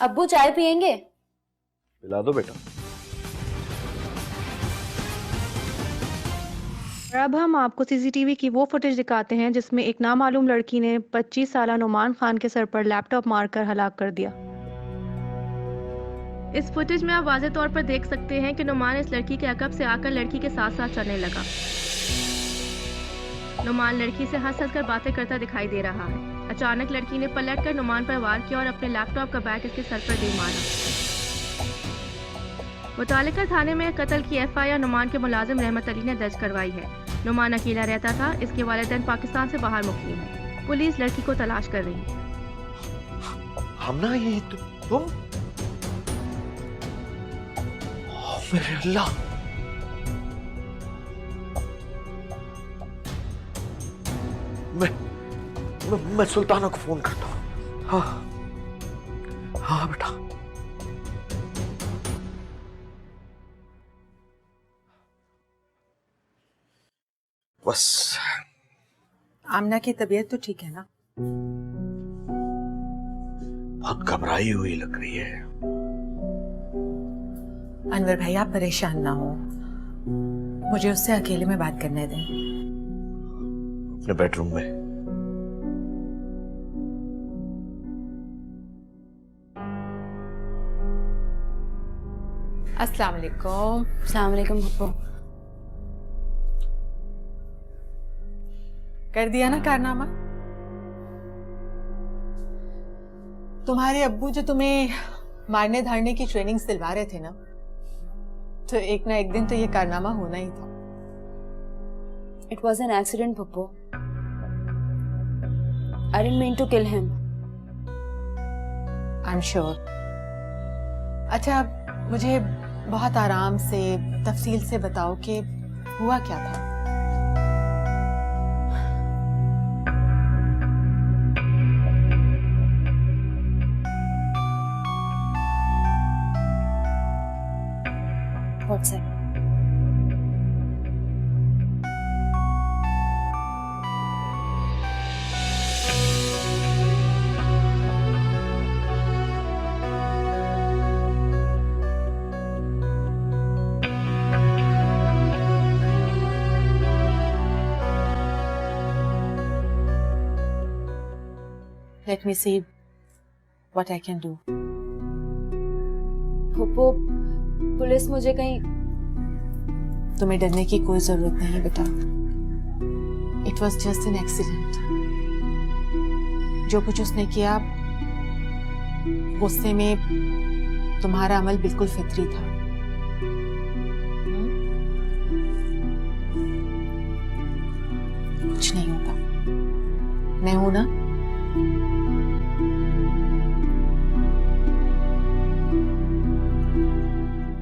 अब्बू चाय पियेंगे? पिला दो बेटा। और अब हम आपको सीसीटीवी की वो फुटेज दिखाते हैं जिसमें एक नामालूम लड़की ने 25 साला नुमान खान के सर पर लैपटॉप मारकर हलाक कर दिया। इस फुटेज में आप वाज़ेह तौर पर देख सकते हैं कि नुमान इस लड़की के अकब से आकर लड़की के साथ साथ चलने लगा। नुमान लड़की से हंस कर बातें करता दिखाई दे रहा है। अचानक लड़की ने पलटकर नुमान पर वार किया और अपने लैपटॉप का बैग इसके सर पर दे मारा। मुतालिका थाने में कत्ल की एफआईआर नुमान के मुलाजिम रहमत अली ने दर्ज करवाई है। नुमान अकेला रहता था। इसके वालिदैन पाकिस्तान से बाहर मुकीम है। पुलिस लड़की को तलाश कर रही है। हमना ये तुम मेरे अल्लाह। मैं सुल्ताना को फोन करता हूँ। हाँ हाँ बेटा। बस आमना की तबीयत तो ठीक है ना? बहुत घबराई हुई लग रही है। अनवर भाई आप परेशान ना हो, मुझे उससे अकेले में बात करने दें। अपने बेडरूम में। अस्सलाम वालेकुम। अस्सलाम वालेकुम पप्पू। कर दिया ना कारनामा? तुम्हारे अब्बू जो तुम्हें मारने धारने की ट्रेनिंग दिलवा रहे थे ना, तो एक ना एक दिन तो ये कारनामा होना ही था। It was an accident, Pappu. I didn't mean to kill him. I'm sure. अच्छा, मुझे बहुत आराम से तफसील से बताओ कि हुआ क्या था। WhatsApp। Let me see what I can do. Pappu, police मुझे कहीं। तुम्हें डरने की कोई जरूरत नहीं बेटा। It was just an accident. जो कुछ उसने किया, गुस्से में तुम्हारा अमल बिल्कुल फितरी था।